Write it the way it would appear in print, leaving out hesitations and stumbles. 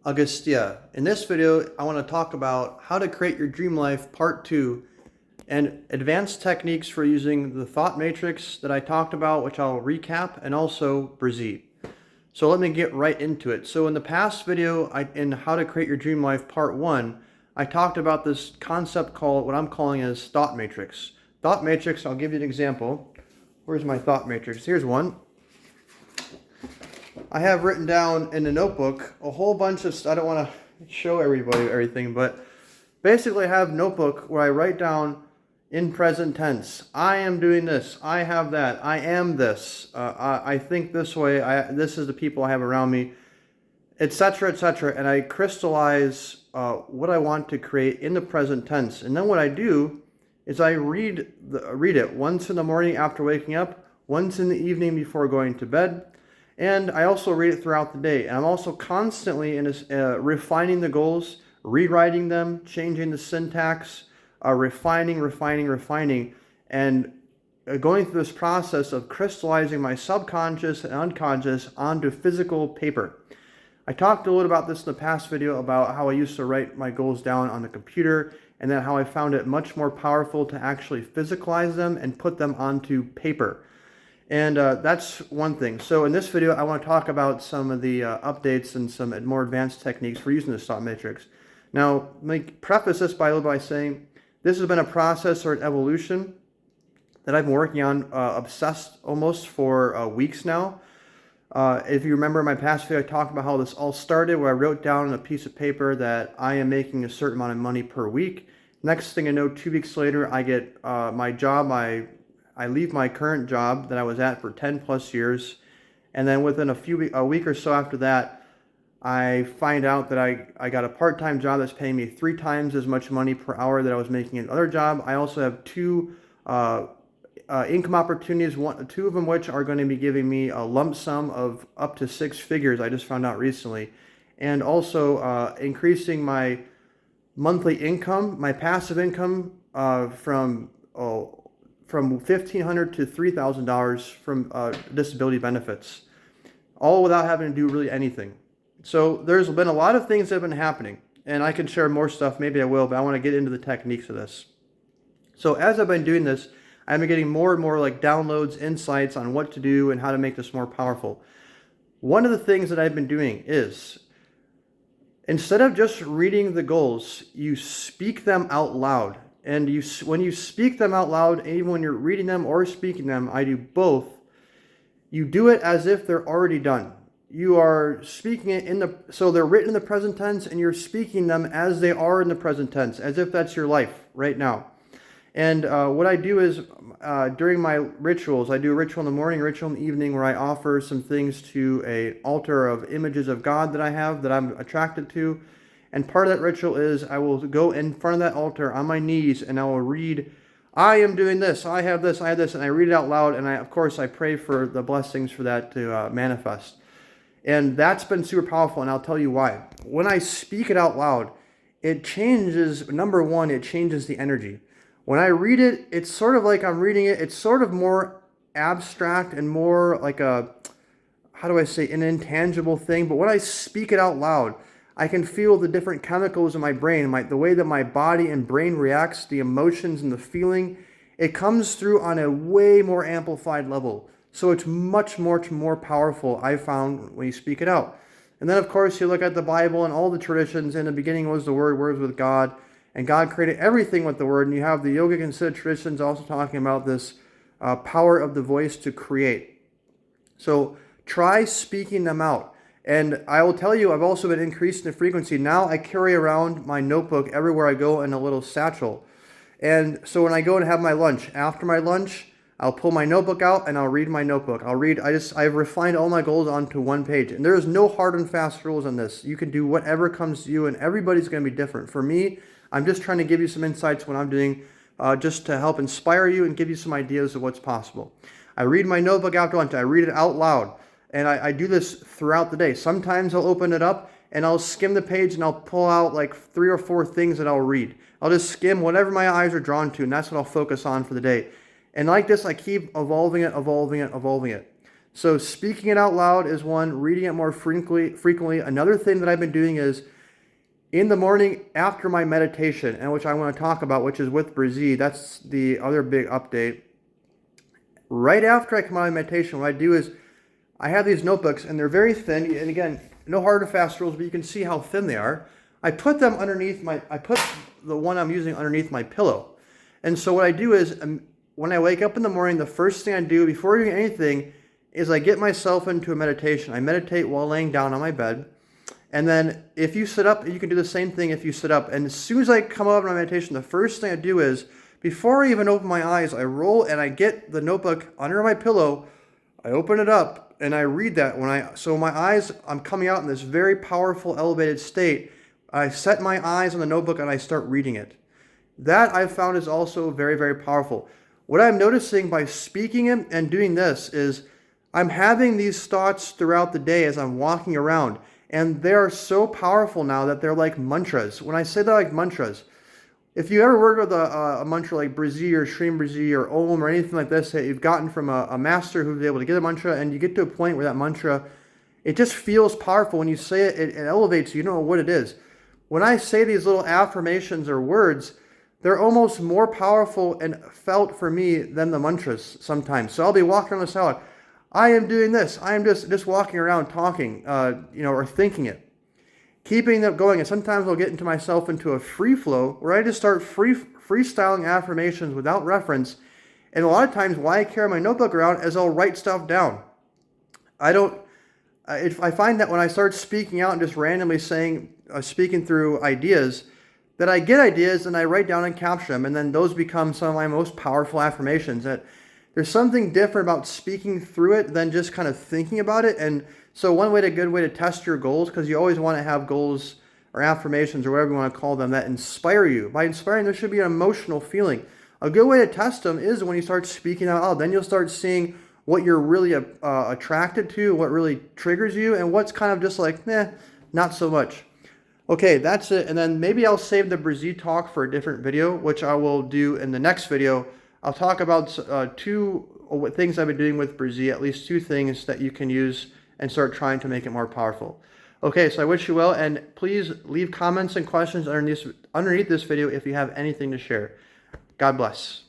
Augustia. In this video, I want to talk about how to create your dream life part 2 and advanced techniques for using the thought matrix that I talked about, which I'll recap, and also Brigitte. So let me get right into it. So in the past video, in how to create your dream life part 1, I talked about this concept called what I'm calling as thought matrix. Thought matrix, I'll give you an example. Where's my thought matrix? Here's one. I have written down in the notebook a whole bunch of, I don't want to show everybody everything, but basically I have a notebook where I write down in present tense. I am doing this. I have that. I am this. I think this way. This is the people I have around me, etc., etc. And I crystallize what I want to create in the present tense. And then what I do is I read it once in the morning after waking up, once in the evening before going to bed. And I also read it throughout the day. And I'm also constantly refining the goals, rewriting them, changing the syntax, refining, and going through this process of crystallizing my subconscious and unconscious onto physical paper. I talked a little about this in the past video about how I used to write my goals down on the computer, and then how I found it much more powerful to actually physicalize them and put them onto paper. And that's one thing. So in this video, I want to talk about some of the updates and some more advanced techniques for using this thought matrix. Now, let me preface this by saying this has been a process or an evolution that I've been working on, obsessed almost for weeks now. If you remember in my past video, I talked about how this all started, where I wrote down on a piece of paper that I am making a certain amount of money per week. Next thing I know, 2 weeks later, I get my job. I leave my current job that I was at for 10 plus years, and then within a week or so after that, I find out that I got a part-time job that's paying me 3 times as much money per hour that I was making in another job. I also have 2 income opportunities, 2 of them which are going to be giving me a lump sum of up to 6 figures. I just found out recently, and also increasing my monthly income, my passive income, from $1,500 to $3,000 from disability benefits, all without having to do really anything. So there's been a lot of things that have been happening, and I can share more stuff, maybe I will, but I want to get into the techniques of this. So as I've been doing this, I've been getting more and more like downloads, insights on what to do and how to make this more powerful. One of the things that I've been doing is, instead of just reading the goals, you speak them out loud. And when you speak them out loud, even when you're reading them or speaking them, I do both, you do it as if they're already done. You are speaking it so they're written in the present tense, and you're speaking them as they are in the present tense, as if that's your life right now. And what I do is, during my rituals, I do a ritual in the morning, a ritual in the evening, where I offer some things to an altar of images of God that I have, that I'm attracted to. And part of that ritual is I will go in front of that altar on my knees, and I will read, I am doing this, I have this, and I read it out loud, and of course I pray for the blessings for that to manifest. And that's been super powerful, and I'll tell you why. When I speak it out loud, it changes, number one, it changes the energy. When I read it, it's sort of like I'm reading it, it's sort of more abstract and more like an intangible thing. But when I speak it out loud, I can feel the different chemicals in my brain, the way that my body and brain reacts, the emotions and the feeling. It comes through on a way more amplified level. So it's much more powerful, I found, when you speak it out. And then, of course, you look at the Bible and all the traditions. In the beginning was the Word, Word was with God, and God created everything with the Word. And you have the yogic and Siddha traditions also talking about this power of the voice to create. So try speaking them out. And I will tell you, I've also been increasing the frequency. Now I carry around my notebook everywhere I go in a little satchel. And so when I go and have my lunch, after my lunch, I'll pull my notebook out and I'll read my notebook. I've refined all my goals onto one page. And there is no hard and fast rules on this. You can do whatever comes to you, and everybody's going to be different. For me, I'm just trying to give you some insights when I'm doing, just to help inspire you and give you some ideas of what's possible. I read my notebook after lunch. I read it out loud. And I do this throughout the day. Sometimes I'll open it up and I'll skim the page and I'll pull out like 3 or 4 things that I'll read. I'll just skim whatever my eyes are drawn to, and that's what I'll focus on for the day. And like this, I keep evolving it. So speaking it out loud is one, reading it more frequently. Another thing that I've been doing is in the morning after my meditation, and which I want to talk about, which is with Brizzy. That's the other big update. Right after I come out of meditation, what I do is I have these notebooks, and they're very thin. And again, no hard or fast rules, but you can see how thin they are. I put them underneath I put the one I'm using underneath my pillow. And so what I do is when I wake up in the morning, the first thing I do before doing anything is I get myself into a meditation. I meditate while laying down on my bed. And then if you sit up, you can do the same thing if you sit up. And as soon as I come up in my meditation, the first thing I do is, before I even open my eyes, I roll and I get the notebook under my pillow, I open it up, and I read that. So my eyes, I'm coming out in this very powerful, elevated state. I set my eyes on the notebook and I start reading it. That I've found is also very, very powerful. What I'm noticing by speaking it and doing this is I'm having these thoughts throughout the day as I'm walking around. And they are so powerful now that they're like mantras. When I say they're like mantras, if you ever work with a mantra like Brizzy or Shri Brizzy or Om or anything like this that you've gotten from a master who's able to get a mantra, and you get to a point where that mantra, it just feels powerful. When you say it, it elevates you. You don't know what it is. When I say these little affirmations or words, they're almost more powerful and felt for me than the mantras sometimes. So I'll be walking around the salad. I am doing this. I am just walking around talking, or thinking it. Keeping them going. And sometimes I'll get into myself into a free flow where I just start freestyling affirmations without reference. And a lot of times why I carry my notebook around is I'll write stuff down. I find that when I start speaking out and just randomly speaking through ideas, that I get ideas and I write down and capture them. And then those become some of my most powerful affirmations. That there's something different about speaking through it than just kind of thinking about it. And so good way to test your goals, because you always want to have goals or affirmations or whatever you want to call them that inspire you. By inspiring, there should be an emotional feeling. A good way to test them is when you start speaking out loud. Then you'll start seeing what you're really attracted to, what really triggers you, and what's kind of just like, not so much. Okay, that's it. And then maybe I'll save the Brizzy talk for a different video, which I will do in the next video. I'll talk about two things I've been doing with Brizzy, at least two things that you can use and start trying to make it more powerful. Okay, so I wish you well, and please leave comments and questions underneath this video if you have anything to share. God bless.